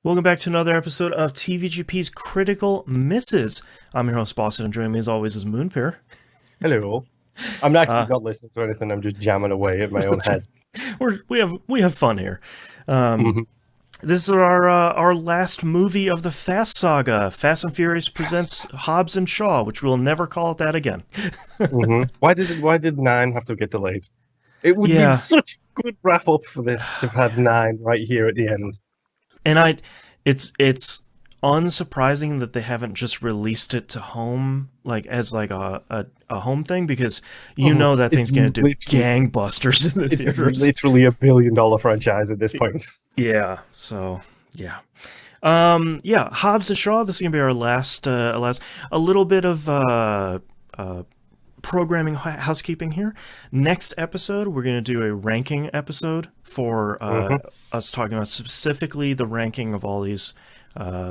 Welcome back to another episode of TVGP's Critical Misses. I'm your host, Boston, and joining me as always is Moonpair. Hello. I'm actually not listening to anything. I'm just jamming away at my own head. We have fun here. Mhm. This is our last movie of the Fast Saga. Fast and Furious presents Hobbs and Shaw, which we'll never call it that again. Why did 9 have to get delayed? It would be such a good wrap up for this to have had 9 right here at the end. And it's unsurprising that they haven't just released it to home, like as like a home thing, because you know that thing's gonna do gangbusters in the theaters. It's literally $1 billion franchise at this point. Yeah. So yeah. Hobbs and Shaw. This is gonna be our last a little bit of programming housekeeping here. Next episode, we're going to do a ranking episode for us talking about specifically the ranking of all these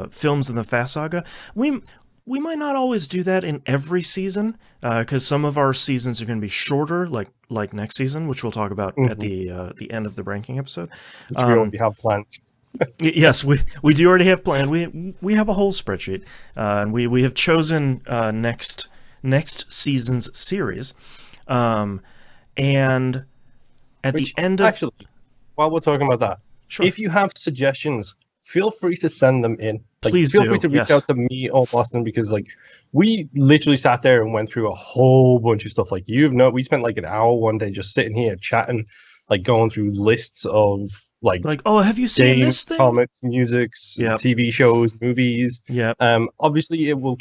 films in the Fast Saga. We might not always do that in every season, because some of our seasons are going to be shorter, like next season, which we'll talk about at the end of the ranking episode. Which we already have planned. Yes, we do already have planned. We have a whole spreadsheet, and we have chosen next season's series, and at the end of... Actually, while we're talking about that, sure. If you have suggestions, feel free to send them in. Please feel free to reach out to me or Boston, because we literally sat there and went through a whole bunch of stuff. We spent an hour one day just sitting here chatting, going through lists of oh, have you seen games, this thing? comics, musics, TV shows, movies. Yeah. Obviously it will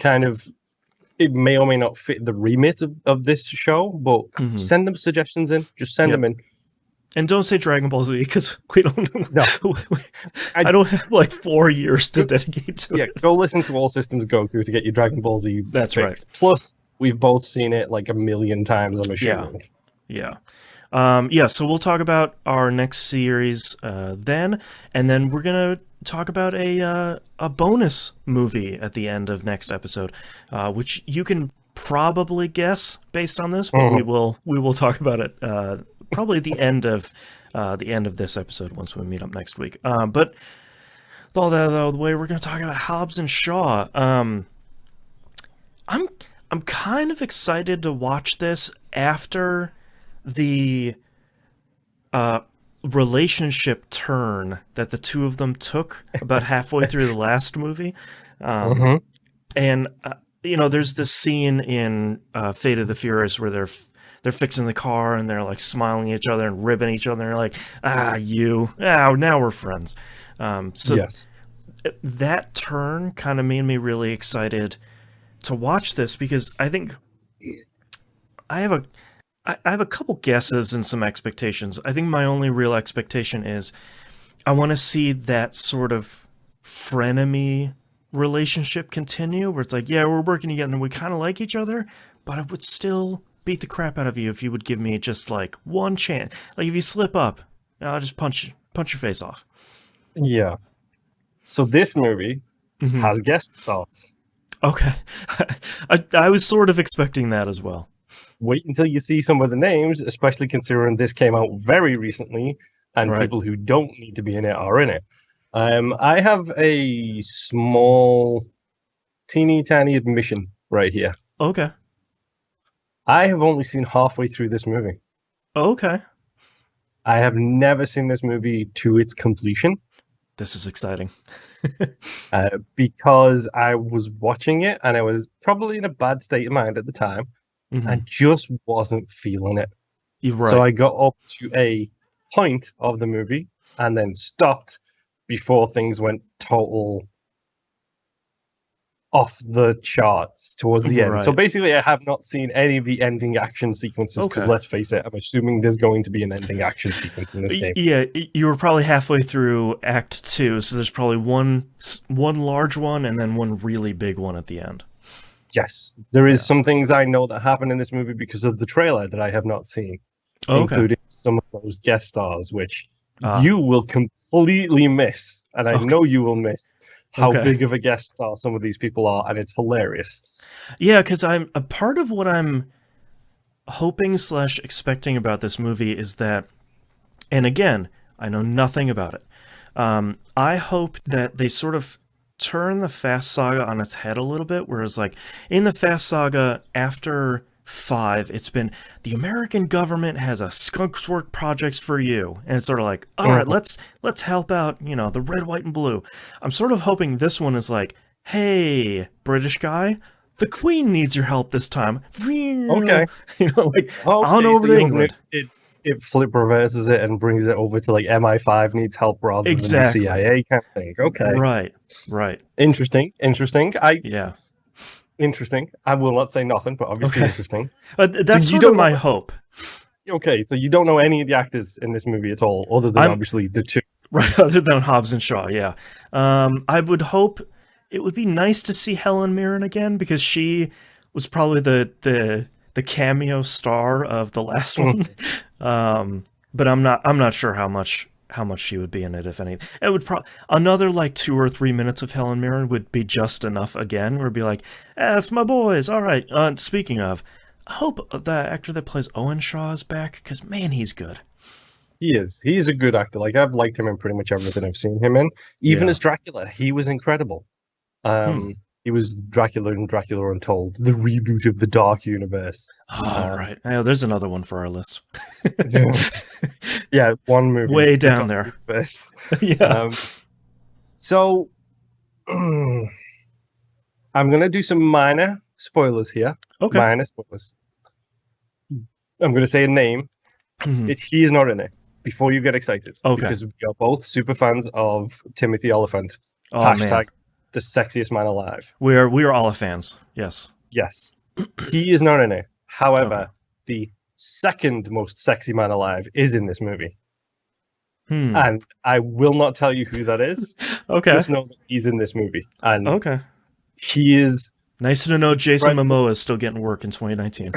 it may or may not fit the remit of this show, but send them suggestions in. Just send them in. And don't say Dragon Ball Z, because we don't. No, I don't have 4 years to dedicate to it. Go listen to All Systems Go to get your Dragon Ball Z. That's fix. right. Plus, we've both seen it 1 million times, I'm assuming. Yeah. So we'll talk about our next series then, and then we're gonna talk about a bonus movie at the end of next episode, which you can probably guess based on this, but we will talk about it probably at the end of this episode once we meet up next week. But with all that out of the way, we're gonna talk about Hobbs and Shaw. I'm kind of excited to watch this after the relationship turn that the two of them took about halfway through the last movie. And there's this scene in Fate of the Furious where they're fixing the car and they're smiling at each other and ribbing each other, and they're now we're friends. Yes. That turn kind of made me really excited to watch this, because I think I have a couple guesses and some expectations. I think my only real expectation is I want to see that sort of frenemy relationship continue, where it's we're working together and we kind of like each other, but I would still beat the crap out of you if you would give me just one chance. If you slip up, I'll just punch your face off. Yeah. So this movie has guest stars. Okay. I was sort of expecting that as well. Wait until you see some of the names, especially considering this came out very recently, and people who don't need to be in it are in it. I have a small, teeny tiny admission right here. Okay. I have only seen halfway through this movie. Okay. I have never seen this movie to its completion. This is exciting. Because I was watching it and I was probably in a bad state of mind at the time. I just wasn't feeling it. So I got up to a point of the movie and then stopped before things went total off the charts towards the end. So basically, I have not seen any of the ending action sequences, because let's face it, I'm assuming there's going to be an ending action sequence in this game. Yeah, you were probably halfway through Act 2, so there's probably one large one and then one really big one at the end. Yes, there is some things I know that happen in this movie because of the trailer that I have not seen, including some of those guest stars, which you will completely miss, and I know you will miss how big of a guest star some of these people are, and it's hilarious. Yeah, because I'm a part of what I'm hoping / expecting about this movie is that, and again, I know nothing about it, I hope that they sort of turn the Fast Saga on its head a little bit, whereas like in the Fast Saga after 5, it's been the American government has a skunks work projects for you, and it's sort of like, all right, let's help out, the red, white, and blue. I'm sort of hoping this one is like, hey, British guy, the Queen needs your help this time. Okay. On over to England. It flip reverses it and brings it over to like MI5 needs help rather than the CIA kind of thing. Okay. Right. Interesting. Yeah. Interesting. I will not say nothing, but obviously interesting. That's sort of my hope. Okay, so you don't know any of the actors in this movie at all, other than obviously the two. Right, other than Hobbs and Shaw, yeah. I would hope it would be nice to see Helen Mirren again, because she was probably the cameo star of the last one. But I'm not sure how much she would be in it, if any. It would another like 2 or 3 minutes of Helen Mirren would be just enough again. Where it'd be like, it's my boys. All right. Speaking of, I hope the actor that plays Owen Shaw is back, because man, he's good. He is. He's a good actor. Like, I've liked him in pretty much everything I've seen him in. Even as Dracula, he was incredible. He was Dracula in Dracula Untold, the reboot of the Dark Universe. Right. Oh, there's another one for our list. Yeah, one movie. Way down there. Yeah. So, I'm going to do some minor spoilers here. Okay. Minor spoilers. I'm going to say a name. He is not in it. Before you get excited. Okay. Because we are both super fans of Timothy Oliphant. Oh, Hashtag man. the sexiest man alive. We are all fans. Yes. He is not in it. However, the second most sexy man alive is in this movie. And I will not tell you who that is. Okay. Just know that he's in this movie. And he is... Nice to know Jason Momoa is still getting work in 2019.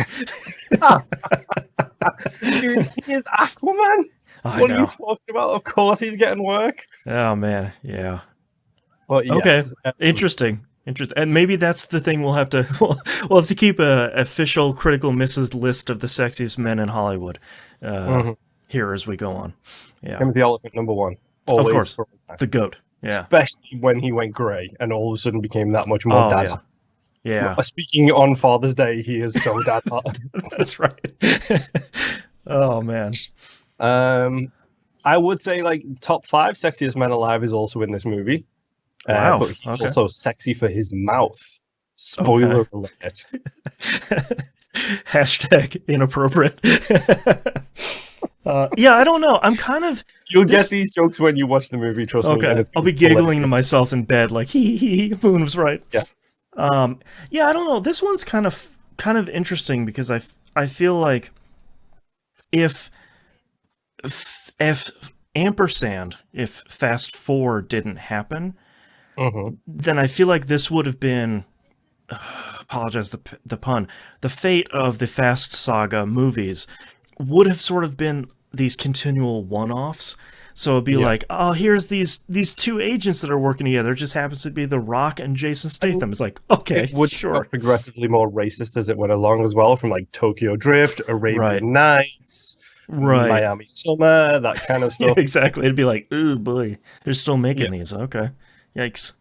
Dude, he is Aquaman. What are you talking about? Of course he's getting work. Oh, man. Yeah. But yes, Interesting. And maybe that's the thing we'll have to keep a official critical misses list of the sexiest men in Hollywood here as we go on. Yeah. Timothy Oliphant, number 1. Always, of course. The GOAT. Yeah. Especially when he went grey and all of a sudden became that much more dad hot. Yeah. Speaking on Father's Day, he is so dad hot. That's right. Oh, man. I would say like top 5 sexiest men alive is also in this movie. Wow. But he's also sexy for his mouth. Spoiler alert. Hashtag inappropriate. I don't know. I'm kind of... You'll get these jokes when you watch the movie, trust me. Okay. I'll be giggling to myself in bed like, hee, Moon was right. Yes. I don't know. This one's kind of interesting because I feel like if ampersand, if Fast 4 didn't happen, then I feel like this would have been, apologize the pun, the fate of the Fast Saga movies would have sort of been these continual one-offs. So it'd be like, oh, here's these 2 agents that are working together. It just happens to be The Rock and Jason Statham. It's like, okay, it would sure. Progressively more racist as it went along as well, from like Tokyo Drift, Arabian Nights, Miami Summer, that kind of stuff. Yeah, exactly. It'd be like, oh boy, they're still making these. Okay, yikes.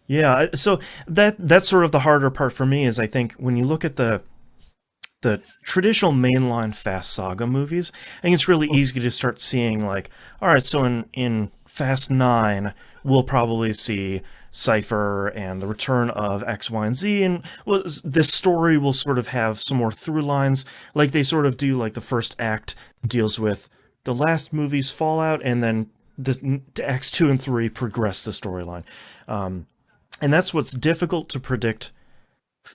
Yeah, so that's sort of the harder part for me is I think when you look at the traditional mainline Fast Saga movies, I think it's really easy to start seeing like, all right, so in Fast 9, we'll probably see Cypher and the return of X, Y, and Z, and this story will sort of have some more through lines, like they sort of do, like the first act deals with the last movie's fallout, and then the acts 2 and 3 progress the storyline. And that's what's difficult to predict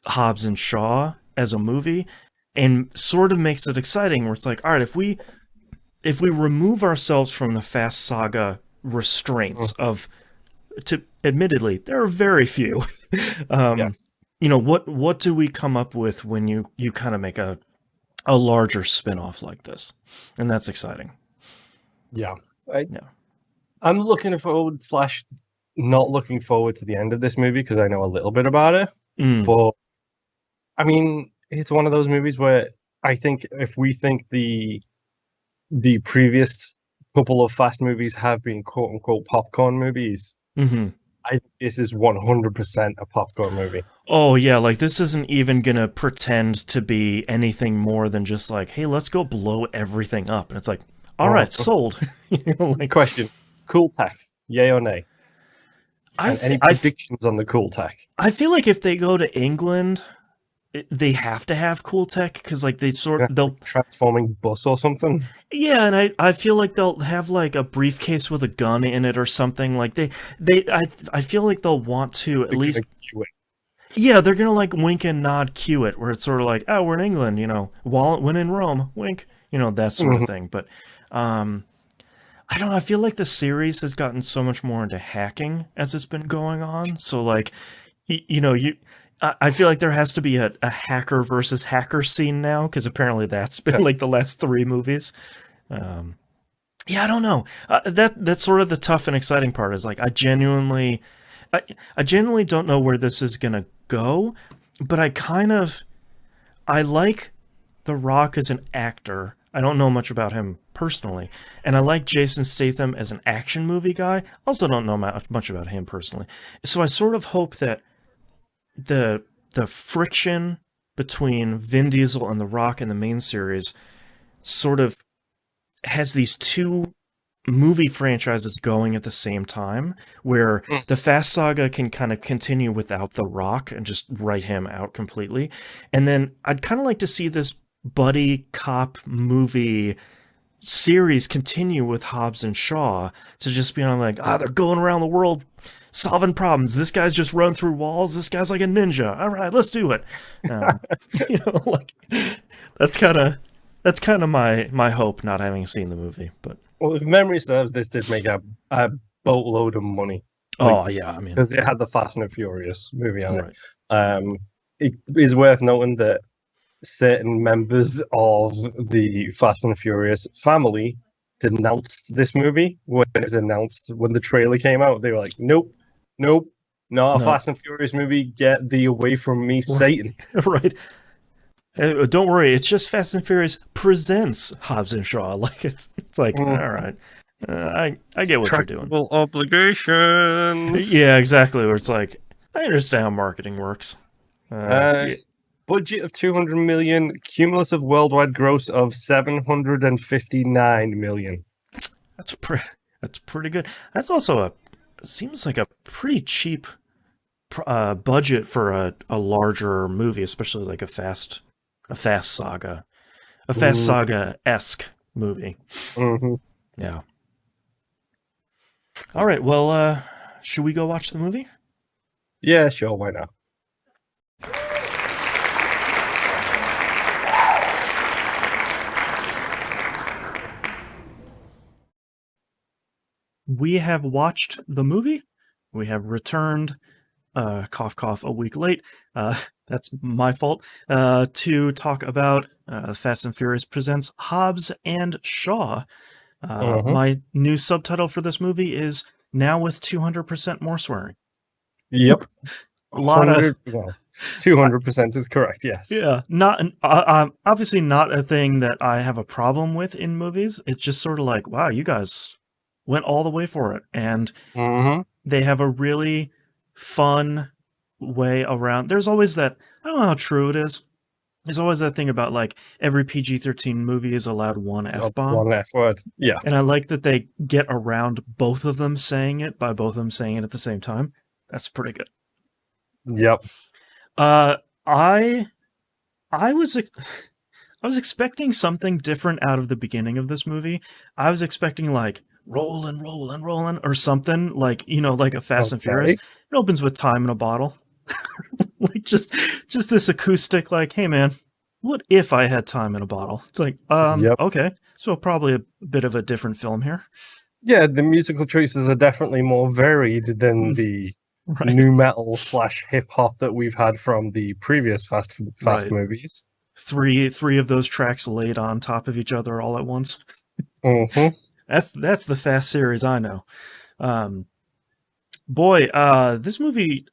Hobbs and Shaw as a movie, and sort of makes it exciting, where it's like, all right, if we remove ourselves from the Fast Saga restraints admittedly, there are very few. What do we come up with when you kind of make a larger spin-off like this? And that's exciting. I'm looking forward / not looking forward to the end of this movie because I know a little bit about it. But I mean, it's one of those movies where I think if we think the previous couple of Fast movies have been quote unquote popcorn movies. Mm-hmm. This is 100% a popcorn movie. Oh yeah, like this isn't even gonna pretend to be anything more than just like, hey, let's go blow everything up, and it's like, all right, sold. Like, question: cool tech, yay or nay? And any predictions on the cool tech? I feel like if they go to England, they have to have cool tech because like they'll transforming bus or something. Yeah, and I feel like they'll have like a briefcase with a gun in it or something. Like I feel like they'll want to at least. Yeah, they're gonna like wink and nod cue it, where it's sort of like, oh, we're in England, when in Rome, wink, that sort of thing. But I don't know. I feel like the series has gotten so much more into hacking as it's been going on. So like, I feel like there has to be a hacker versus hacker scene now, because apparently that's been like the last 3 movies. Yeah, I don't know. That's sort of the tough and exciting part. Is like I genuinely don't know where this is gonna go, but I like The Rock as an actor. I don't know much about him personally, and I like Jason Statham as an action movie guy. Also don't know much about him personally. So I sort of hope that the friction between Vin Diesel and The Rock in the main series sort of has these 2 movie franchises going at the same time, where the Fast Saga can kind of continue without The Rock and just write him out completely. And then I'd kind of like to see this buddy cop movie series continue with Hobbs and Shaw, to just be on like, they're going around the world solving problems. This guy's just run through walls. This guy's like a ninja. All right, let's do it. Like that's kind of my hope, not having seen the movie. But well, if memory serves, this did make a boatload of money. Yeah, I mean, because it had the Fast and Furious movie on it. It is worth noting that certain members of the Fast and Furious family denounced this movie when it was announced. When the trailer came out, they were like, nope, not a Fast and Furious movie. Get thee away from me, Satan. Right. Don't worry, it's just Fast and Furious presents Hobbs and Shaw. Like it's like, all right, I get what you're doing. Obligations. Yeah, exactly. Where it's like, I understand how marketing works. Budget of 200 million, cumulative worldwide gross of 759 million. That's pretty good. That's also seems like a pretty cheap budget for a larger movie, especially like a Fast Saga, Saga-esque movie. Mm-hmm. Yeah. All right. Well, should we go watch the movie? Yeah, sure. Why not? We have watched the movie. We have returned, cough, cough, a week late. That's my fault. To talk about Fast and Furious Presents Hobbs and Shaw. My new subtitle for this movie is Now with 200% More Swearing. Yep. A lot of 200% is correct, yes. Yeah, obviously not a thing that I have a problem with in movies. It's just sort of like, wow, you guys went all the way for it. And they have a really fun way around. There's always that, I don't know how true it is. There's always that thing about like every PG-13 movie is allowed one F-bomb. One F-word, yeah. And I like that they get around both of them saying it by both of them saying it at the same time. That's pretty good. Yep. I was expecting something different out of the beginning of this movie. I was expecting like rolling or something like, like a Fast and Furious. It opens with Time in a Bottle. Like just this acoustic like, hey man, what if I had time in a bottle? It's like, okay. So probably a bit of a different film here. Yeah, the musical choices are definitely more varied than the new metal / hip hop that we've had from the previous Fast movies. Three of those tracks laid on top of each other all at once. That's the Fast series I know. This movie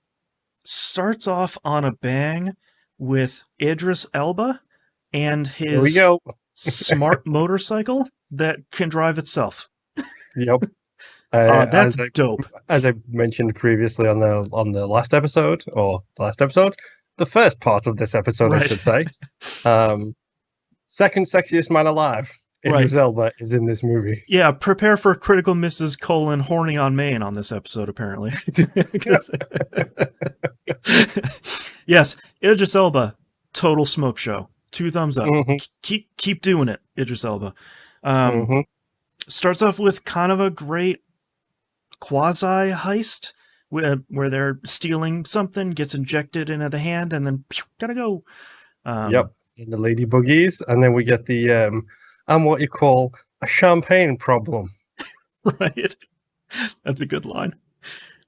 starts off on a bang with Idris Elba and his smart motorcycle that can drive itself. Yep. That's dope. As I mentioned previously on the last episode, the first part of this episode, I Right. should say. Second sexiest man alive, Idris Elba, is in this movie. Yeah, prepare for critical Mrs. : horny on Maine on this episode, apparently. Yes, Idris Elba, total smoke show. 2 thumbs up. Mm-hmm. Keep doing it, Idris Elba. Mm-hmm. Starts off with kind of a great quasi heist where they're stealing something, gets injected into the hand, and then gotta go. Yep, in the lady buggies, and then we get the I'm what you call a champagne problem. Right, that's a good line.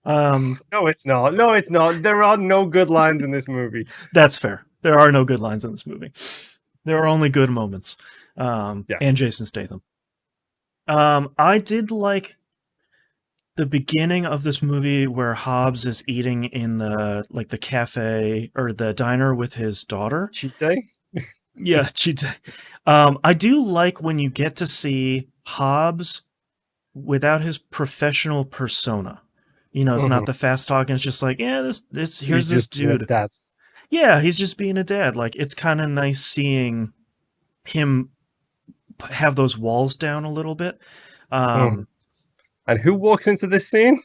No, it's not. No, it's not. There are no good lines in this movie. That's fair. There are no good lines in this movie. There are only good moments. Yes. And Jason Statham. I did like the beginning of this movie where Hobbs is eating in the cafe or the diner with his daughter. Cheat day? Yeah, cheat day. I do like when you get to see Hobbs without his professional persona. It's not the fast talking. It's just like, yeah, here's this dude. Dad. Yeah, he's just being a dad. Like, it's kind of nice seeing him have those walls down a little bit. And who walks into this scene?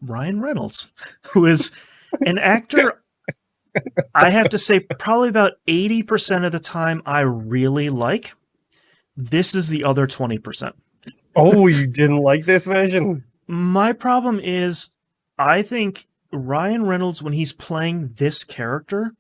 Ryan Reynolds, who is an actor, I have to say, probably about 80% of the time I really like. This is the other 20%. Oh, you didn't like this version? My problem is, I think Ryan Reynolds, when he's playing this character,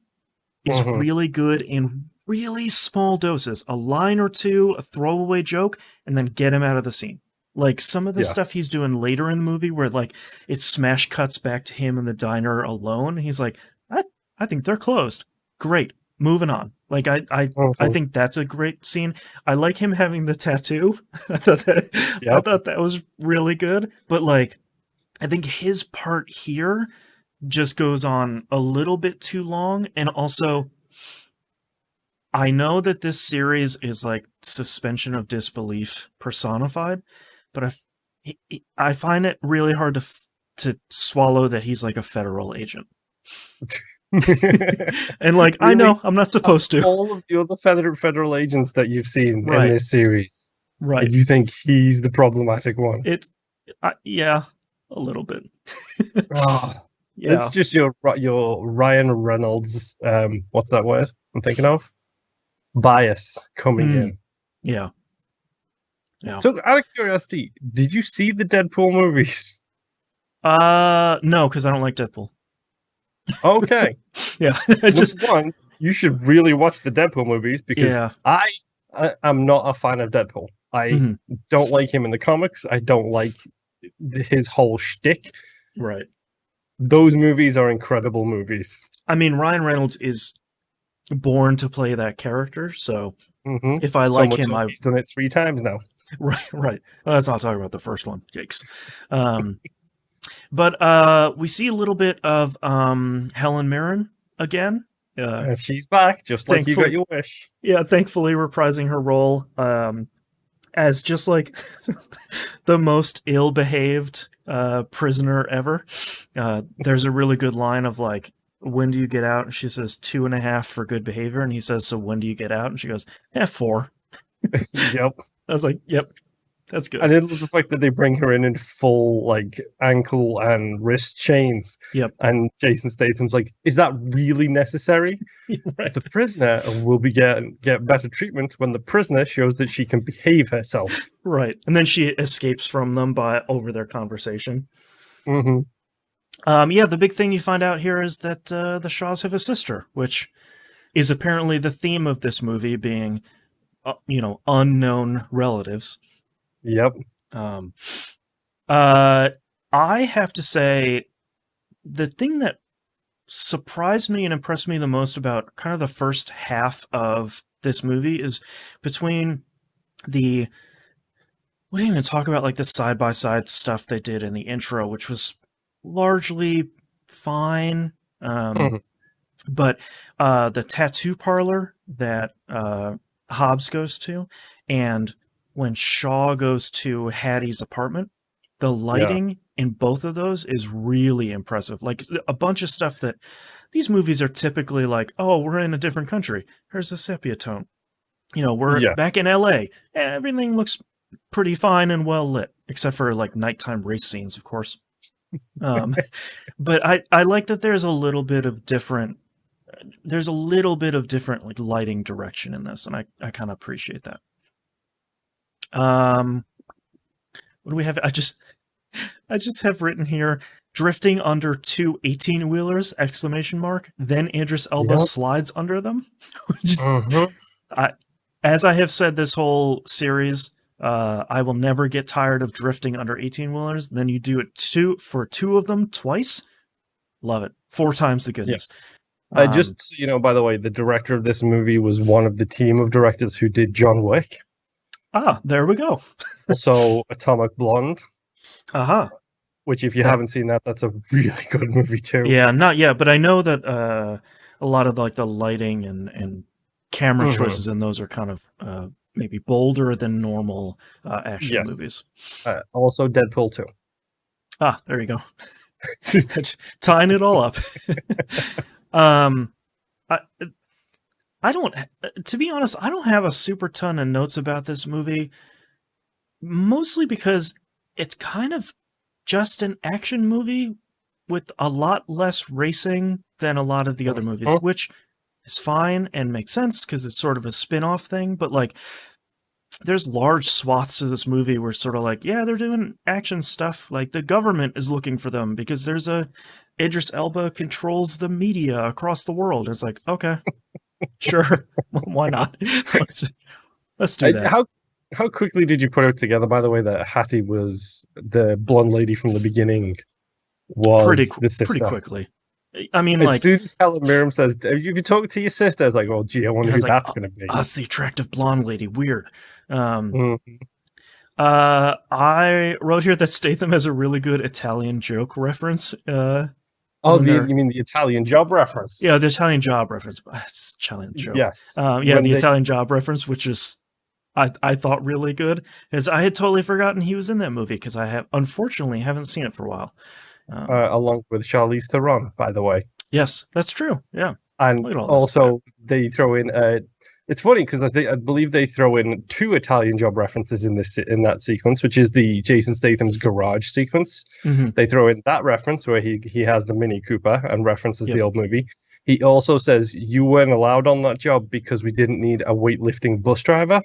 is really good in really small doses. A line or two, a throwaway joke, and then get him out of the scene. Like, some of the stuff he's doing later in the movie where, like, it smash cuts back to him in the diner alone. He's like, I think they're closed. Great. Moving on. Like, I think that's a great scene. I like him having the tattoo. I thought that was really good. But, like, I think his part here just goes on a little bit too long. And also, I know that this series is like suspension of disbelief personified, but I find it really hard to swallow that he's like a federal agent. And like, really? I know I'm not supposed to. All of the other federal agents that you've seen in this series, right? You think he's the problematic one? Yeah, a little bit. Yeah. It's just your Ryan Reynolds. What's that word I'm thinking of? Bias coming in. Yeah. So, out of curiosity, did you see the Deadpool movies? No, because I don't like Deadpool. Okay. Yeah. One, you should really watch the Deadpool movies because I am not a fan of Deadpool. I don't like him in the comics. I don't like his whole shtick. Right. Those movies are incredible movies. I mean, Ryan Reynolds is born to play that character, so if I like him, he's done it 3 times now. Right. Well, let's not talk about the first one. Yikes. But we see a little bit of Helen Mirren again. She's back, just like you got your wish. Yeah, thankfully reprising her role as just like the most ill-behaved prisoner ever. There's a really good line of like, when do you get out? And she says 2.5 for good behavior. And he says, so when do you get out? And she goes, 4. Yep. I was like, yep, that's good. And I love the fact that they bring her in full like ankle and wrist chains. Yep. And Jason Statham's like, is that really necessary? Right. The prisoner will get better treatment when the prisoner shows that she can behave herself. Right. And then she escapes from them over their conversation. The big thing you find out here is that the Shaws have a sister, which is apparently the theme of this movie, being, unknown relatives. Yep. I have to say, the thing that surprised me and impressed me the most about kind of the first half of this movie is between we didn't even talk about like the side-by-side stuff they did in the intro, which was largely fine. But the tattoo parlor that Hobbs goes to, and when Shaw goes to Hattie's apartment. The lighting in both of those is really impressive. Like a bunch of stuff that these movies are typically like, oh, we're in a different country. Here's a sepia tone. You know, we're back in LA. Everything looks pretty fine and well lit, except for like nighttime race scenes, of course. But I like that there's a little bit of different like lighting direction in this, and I kind of appreciate that. What do we have? I just have written here, drifting under two 18-wheelers, exclamation mark. Then Idris Elba slides under them. As I have said this whole series, I will never get tired of drifting under 18-wheelers. Then you do it for two of them twice. Love it. 4 times the goodness. Just, by the way, the director of this movie was one of the team of directors who did John Wick. Ah, there we go. Also, Atomic Blonde. Which, if you haven't seen that, that's a really good movie too. Yeah, not yet, but I know that a lot of like the lighting and camera choices in those are kind of maybe bolder than normal action movies. Also, Deadpool 2. Ah, there you go. Tying it all up. I don't, to be honest, I don't have a super ton of notes about this movie, mostly because it's kind of just an action movie with a lot less racing than a lot of the other movies, which is fine and makes sense because it's sort of a spin-off thing, but like there's large swaths of this movie where it's sort of like, yeah, they're doing action stuff, like the government is looking for them because there's Idris Elba controls the media across the world. It's like, okay. Sure, why not? Let's do that. How quickly did you put it together, by the way, that Hattie was the blonde lady from the beginning? The sister? Pretty quickly. I mean, as soon as Helen Mirren says, "Have you talked to your sister?" I was like, "Oh, gee, I wonder who that's going to be." That's the attractive blonde lady. Weird. I wrote here that Statham has a really good Italian joke reference. You mean the Italian Job reference? Yeah, the Italian Job reference. It's Italian joke. Yes. Italian Job reference, which is, I thought really good, because I had totally forgotten he was in that movie, because I unfortunately haven't seen it for a while. Along with Charlize Theron, by the way. Yes, that's true. Yeah. And also, they throw in... it's funny, because I believe they throw in 2 Italian Job references in that sequence, which is the Jason Statham's garage sequence. They throw in that reference where he has the Mini Cooper and references the old movie. He also says, you weren't allowed on that job because we didn't need a weightlifting bus driver.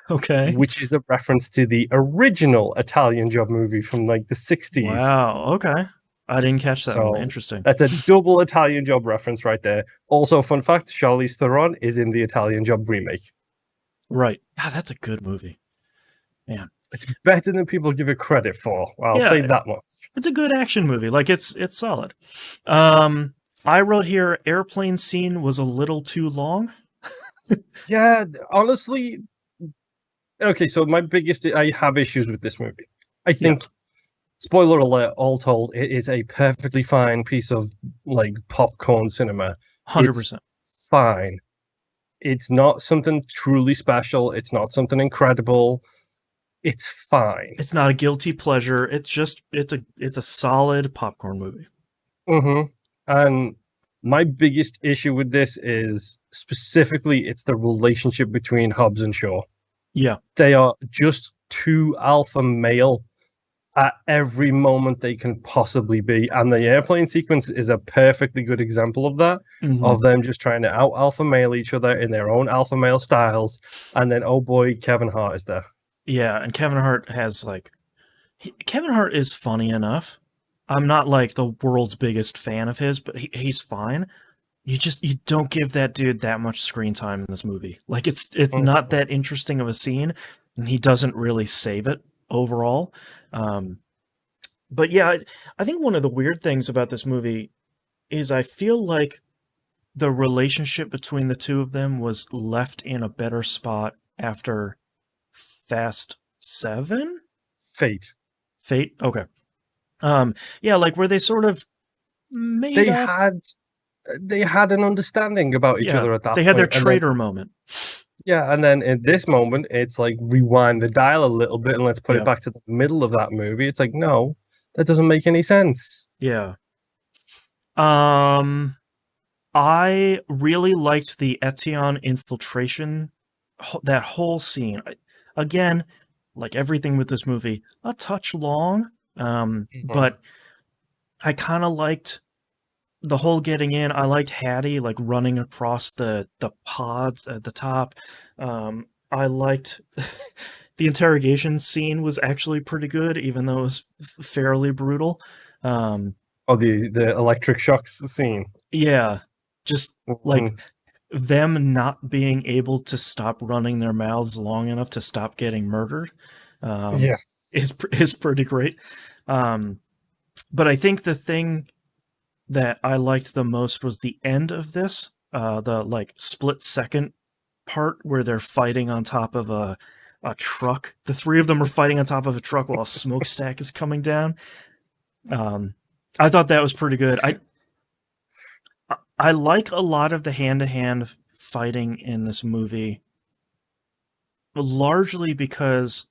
Okay. Which is a reference to the original Italian Job movie from like the 60s. Wow, okay. I didn't catch that one. Interesting. That's a double Italian Job reference right there. Also, fun fact, Charlize Theron is in the Italian Job remake. Right. God, that's a good movie. Man. It's better than people give it credit for. I'll say that much. It's a good action movie. Like, it's solid. I wrote here, airplane scene was a little too long. Yeah, honestly... Okay, so I have issues with this movie. I think... Spoiler alert, all told, it is a perfectly fine piece of, like, popcorn cinema. 100%. It's fine. It's not something truly special. It's not something incredible. It's fine. It's not a guilty pleasure. It's a solid popcorn movie. And my biggest issue with this is, specifically, it's the relationship between Hobbs and Shaw. Yeah. They are just too alpha male at every moment they can possibly be, and the airplane sequence is a perfectly good example of that, of them just trying to out alpha male each other in their own alpha male styles, and then oh boy, Kevin Hart is there. Yeah, and Kevin Hart has Kevin Hart is funny enough. I'm not like the world's biggest fan of his, but he's fine. You don't give that dude that much screen time in this movie. Like it's not that interesting of a scene, and he doesn't really save it overall. But yeah, I think one of the weird things about this movie is I feel like the relationship between the two of them was left in a better spot after Fast 7? Fate. Okay. Yeah, like where they sort of made they had an understanding about each other at that point. They had their traitor moment. Yeah, and then in this moment, it's like rewind the dial a little bit and let's put it back to the middle of that movie. It's like, no, that doesn't make any sense. Yeah. I really liked the Etienne infiltration, that whole scene. Again, like everything with this movie, a touch long, but I kind of liked the whole getting in. I liked Hattie like running across the pods at the top. I liked the interrogation scene was actually pretty good, even though it was fairly brutal. Oh, the electric shocks scene. Yeah, just like them not being able to stop running their mouths long enough to stop getting murdered. Yeah, is pretty great. But I think the thing that I liked the most was the end of this, the like split second part where they're fighting on top of a truck. The three of them are fighting on top of a truck while a smokestack is coming down. I thought that was pretty good. I like a lot of the hand-to-hand fighting in this movie, largely because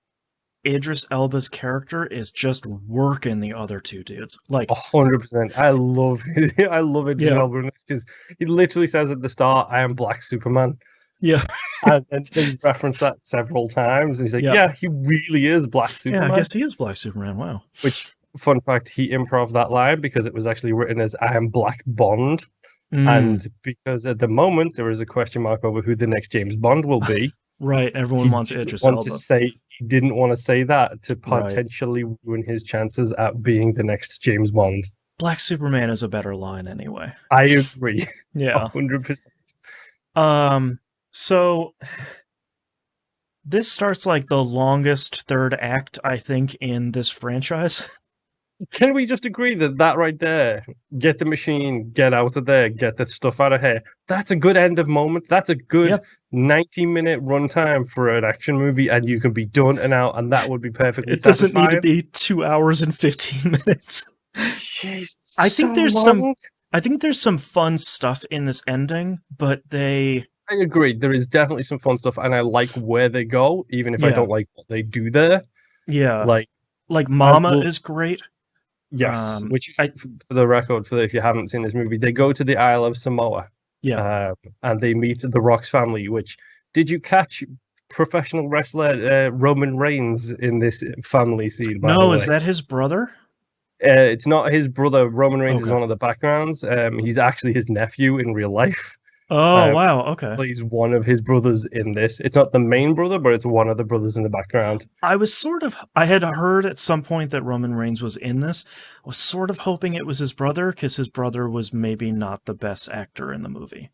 Idris Elba's character is just working the other two dudes. Like 100%. I love Idris Elba in this because he literally says at the start, "I am Black Superman." Yeah, and they reference that several times. And he's like, "Yeah, he really is Black Superman." Yeah, I guess he is Black Superman. Wow. Which, fun fact, he improv that line because it was actually written as "I am Black Bond." And because at the moment there is a question mark over who the next James Bond will be. Right, everyone wants Idris Elba. He didn't want to say that to potentially ruin his chances at being the next James Bond. Black Superman is a better line anyway. I agree. Yeah. 100%. So this starts like the longest third act, I think, in this franchise. Can we just agree that right there, get the machine, get out of there, get the stuff out of here, that's a good end of moment. That's a good 90-minute runtime for an action movie, and you can be done and out, and that would be perfectly satisfying. It doesn't need to be 2 hours and 15 minutes. Jeez, I think there's some fun stuff in this ending, but I agree. There is definitely some fun stuff, and I like where they go, even if I don't like what they do there. Yeah. Like Mama is great. Yes, which, for the record, if you haven't seen this movie, they go to the Isle of Samoa. Yeah. And they meet the Rock's family, which, did you catch professional wrestler Roman Reigns in this family scene? No, is that his brother? It's not his brother. Roman Reigns is one of the backgrounds. He's actually his nephew in real life. Oh, wow, okay. Plays one of his brothers in this. It's not the main brother, but it's one of the brothers in the background. I had heard at some point that Roman Reigns was in this. I was sort of hoping it was his brother, because his brother was maybe not the best actor in the movie.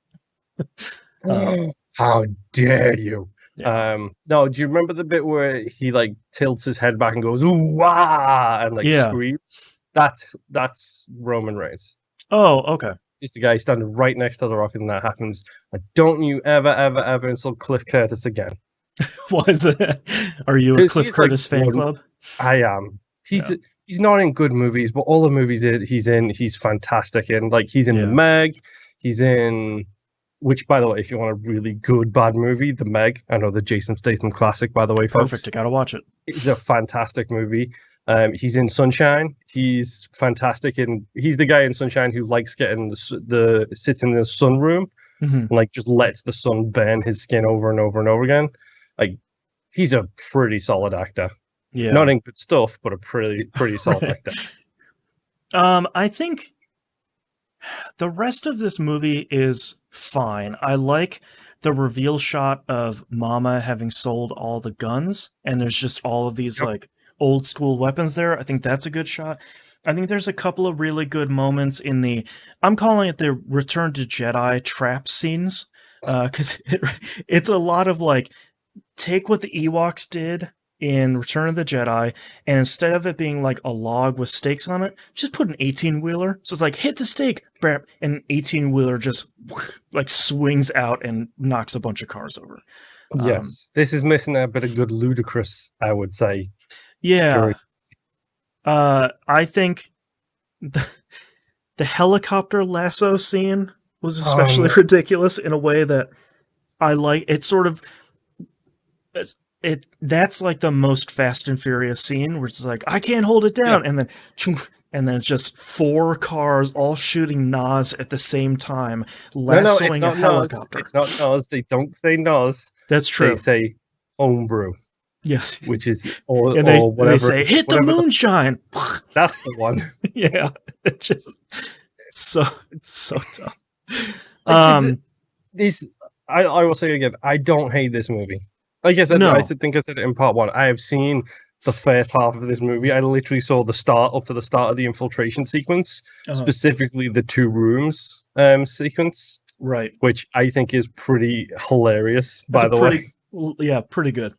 How dare you? Yeah. No, do you remember the bit where he like tilts his head back and goes, "Ooh, wah!" and like screams? That's Roman Reigns. Oh, okay. It's the guy standing right next to the Rock, and that happens. And don't you ever insult Cliff Curtis again. What is it? Are you a Cliff Curtis fan club? I am. He's not in good movies, but all the movies he's in, he's fantastic in. Like, he's in The Meg. He's in, which, by the way, if you want a really good bad movie, The Meg. I know the Jason Statham classic, by the way, folks. Perfect. I gotta watch it. It's a fantastic movie. He's in Sunshine. He's fantastic he's the guy in Sunshine who likes getting sits in the sunroom and like just lets the sun burn his skin over and over and over again. Like, he's a pretty solid actor. Yeah. Not in good stuff, but a pretty solid actor. I think the rest of this movie is fine. I like the reveal shot of Mama having sold all the guns, and there's just all of these like old school weapons there. I think that's a good shot. I think there's a couple of really good moments in I'm calling it the Return to Jedi trap scenes, because it's a lot of like, take what the Ewoks did in Return of the Jedi, and instead of it being like a log with stakes on it, just put an 18-wheeler. So it's like, hit the stake, and an 18-wheeler just like swings out and knocks a bunch of cars over. Yes, this is missing a bit of good ludicrous, I would say. Yeah. I think the helicopter lasso scene was especially ridiculous in a way that I like. It's sort of That's like the most Fast and Furious scene where it's like, I can't hold it down, Yeah. and then it's just 4 cars all shooting Nas at the same time, No, it's lassoing a not Nos. helicopter. It's not Nos. They don't say Nos. That's They true. say homebrew, Yes. which is or They whatever. say, hit the moonshine. That's the one. Yeah. It's just it's so dumb. I will say again, I don't hate this movie. Like I said, No. I think I said it in part 1. I have seen the first half of this movie. I literally saw the start up to the start of the infiltration sequence, specifically the 2 rooms sequence, right? Which I think is pretty hilarious. By the way, yeah, pretty good.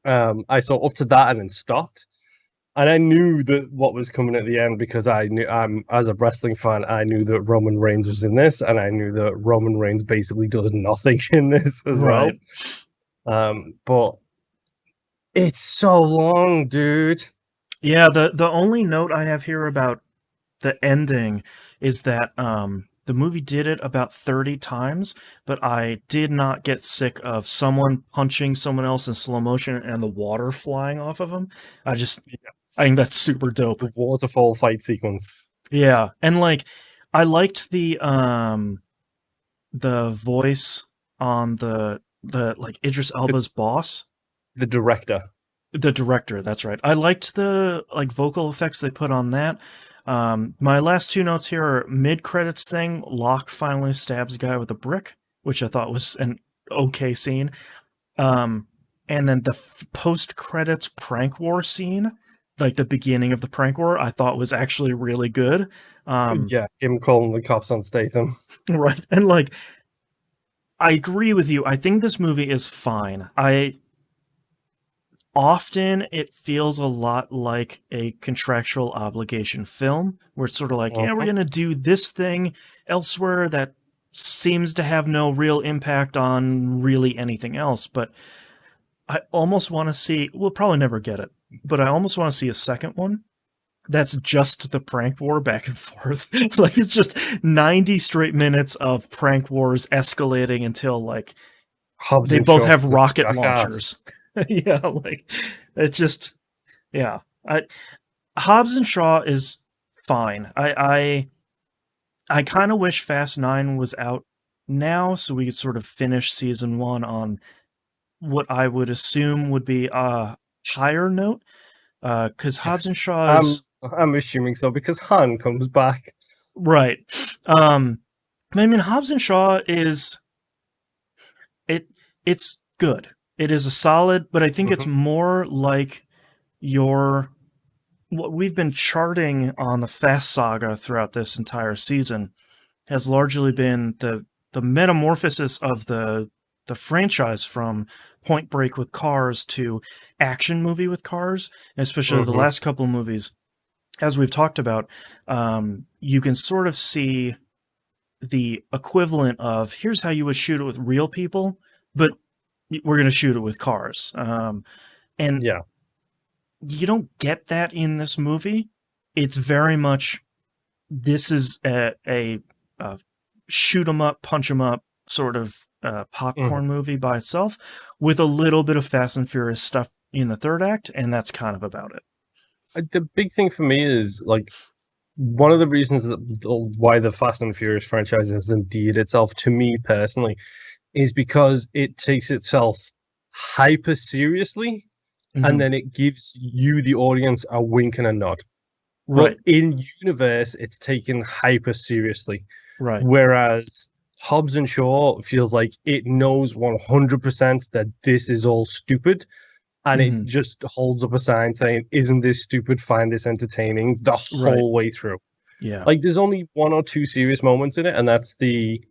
I saw up to that and then stopped. And I knew that what was coming at the end because I knew, as a wrestling fan, I knew that Roman Reigns was in this, and I knew that Roman Reigns basically does nothing in this as well. But it's so long, dude. Yeah, the only note I have here about the ending is that the movie did it about 30 times, but I did not get sick of someone punching someone else in slow motion and the water flying off of them. I think that's super dope. The waterfall fight sequence. Yeah, and like I liked the voice on the like Idris Elba's boss. The director. The director, that's right. I liked the like vocal effects they put on that. My last 2 notes here are mid-credits thing. Locke finally stabs a guy with a brick, which I thought was an okay scene. And then the post-credits prank war scene, like the beginning of the prank war, I thought was actually really good. Yeah, him calling the cops on Statham. Right, and like, I agree with you. I think this movie is fine. Often it feels a lot like a contractual obligation film, where it's sort of like, yeah, we're going to do this thing elsewhere that seems to have no real impact on really anything else. But I almost want to see, we'll probably never get it, but I almost want to see a second one that's just the prank war back and forth. Like, it's just 90 straight minutes of prank wars escalating until, like, Hobbs they and both Shaw have rocket jackass. launchers. Yeah, like, it's just, yeah. Hobbs and Shaw is fine. I kind of wish Fast 9 was out now so we could sort of finish season 1 on what I would assume would be a higher note. Because Hobbs and Shaw is... I'm assuming so, because Han comes back. Right. I mean, Hobbs and Shaw is... It's good. It is a solid, but I think it's more like what we've been charting on the Fast Saga throughout this entire season has largely been the metamorphosis of the franchise from Point Break with cars to action movie with cars, especially the last couple of movies. As we've talked about, you can sort of see the equivalent of, here's how you would shoot it with real people, but we're going to shoot it with cars. And yeah, you don't get that in this movie. It's very much, this is a shoot 'em up, punch 'em up sort of popcorn movie by itself, with a little bit of Fast and Furious stuff in the third act, and that's kind of about it. The big thing for me is, like, one of the reasons why the Fast and Furious franchise has endeared itself to me personally is because it takes itself hyper seriously, and then it gives you, the audience, a wink and a nod. Right. But in universe, it's taken hyper seriously. Right. Whereas Hobbs and Shaw feels like it knows 100% that this is all stupid, and it just holds up a sign saying, "Isn't this stupid? Find this entertaining," the whole way through. Yeah. Like, there's only 1 or 2 serious moments in it, and that's the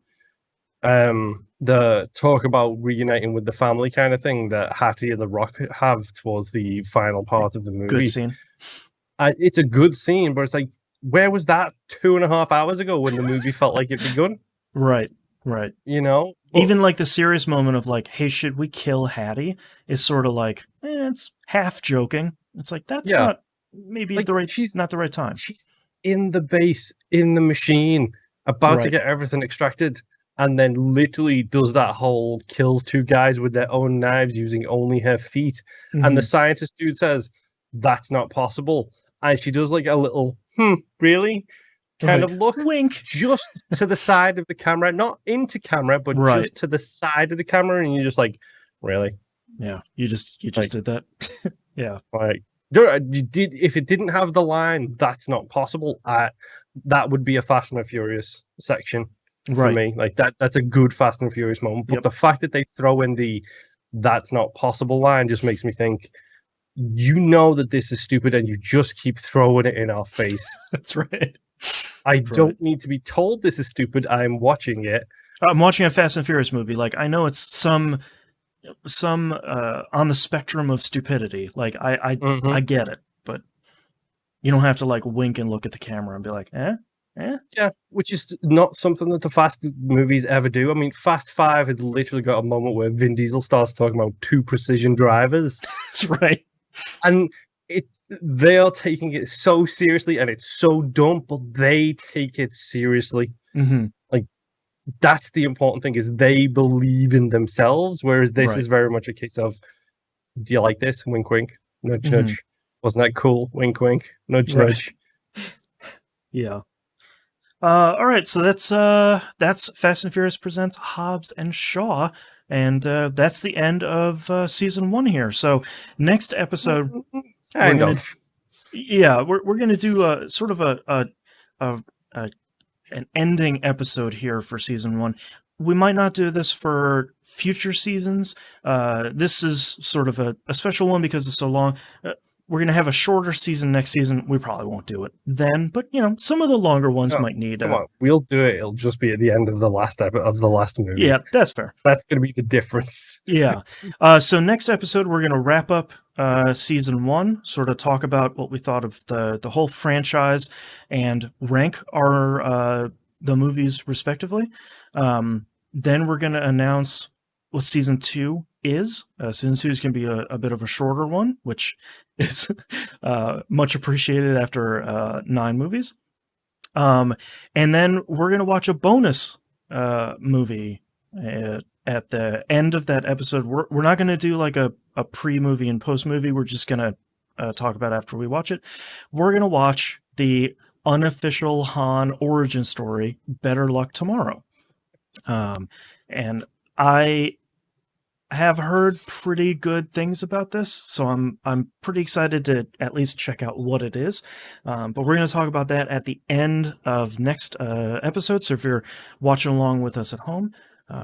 talk about reuniting with the family kind of thing that Hattie and The Rock have towards the final part of the movie. Good scene. It's a good scene, but it's like, where was that 2.5 hours ago when the movie felt like it begun? Right. You know? Even like the serious moment of like, hey, should we kill Hattie? Is sort of like, it's half joking. It's like, that's not maybe like, not the right time. She's in the base, in the machine, about to get everything extracted. and then literally does that whole kills two guys with their own knives using only her feet. And the scientist dude says, that's not possible. And she does like a little, really? Kind of look. Wink. Just to the side of the camera, not into camera, but just to the side of the camera. And you're just like, really? Yeah, you just did that. Yeah. Like, you did, if it didn't have the line, that's not possible, that would be a Fast and the Furious section for me. Like that's a good Fast and Furious moment. But the fact that they throw in the that's not possible line just makes me think, you know that this is stupid and you just keep throwing it in our face. That's right. I don't need to be told this is stupid. I'm watching it. I'm watching a Fast and Furious movie. Like, I know it's some on the spectrum of stupidity. Like, I get it, but you don't have to like wink and look at the camera and be like, eh? Yeah, which is not something that the Fast movies ever do. I mean, Fast 5 has literally got a moment where Vin Diesel starts talking about two precision drivers. That's right. And they are taking it so seriously, and it's so dumb, but they take it seriously. Like, that's the important thing, is they believe in themselves, whereas this is very much a case of, do you like this? Wink, wink. Nudge, nudge. Wasn't that cool? Wink, wink. Nudge, nudge. Yeah. All right, so that's Fast and Furious presents Hobbs and Shaw, and that's the end of season 1 here. So next episode, we're gonna do sort of an ending episode here for season 1. We might not do this for future seasons. This is sort of a special one because it's so long. We're going to have a shorter season next season. We probably won't do it then, but some of the longer ones might need. Come on, we'll do it. It'll just be at the end of the last movie. Yeah, that's fair. That's going to be the difference. Yeah. So next episode, we're going to wrap up season 1, sort of talk about what we thought of the whole franchise, and rank our the movies respectively. Then we're going to announce what season 2 is. Season 2 is going to be a bit of a shorter one, which is much appreciated after 9 movies. And then we're going to watch a bonus movie at the end of that episode. We're not going to do like a pre-movie and post-movie. We're just going to talk about after we watch it. We're going to watch the unofficial Han origin story, Better Luck Tomorrow. And I have heard pretty good things about this, so I'm pretty excited to at least check out what it is. But we're going to talk about that at the end of next episode. So if you're watching along with us at home,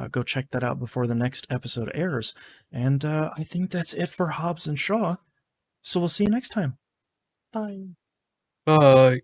go check that out before the next episode airs. And I think that's it for Hobbs and Shaw. So we'll see you next time. Bye. Bye.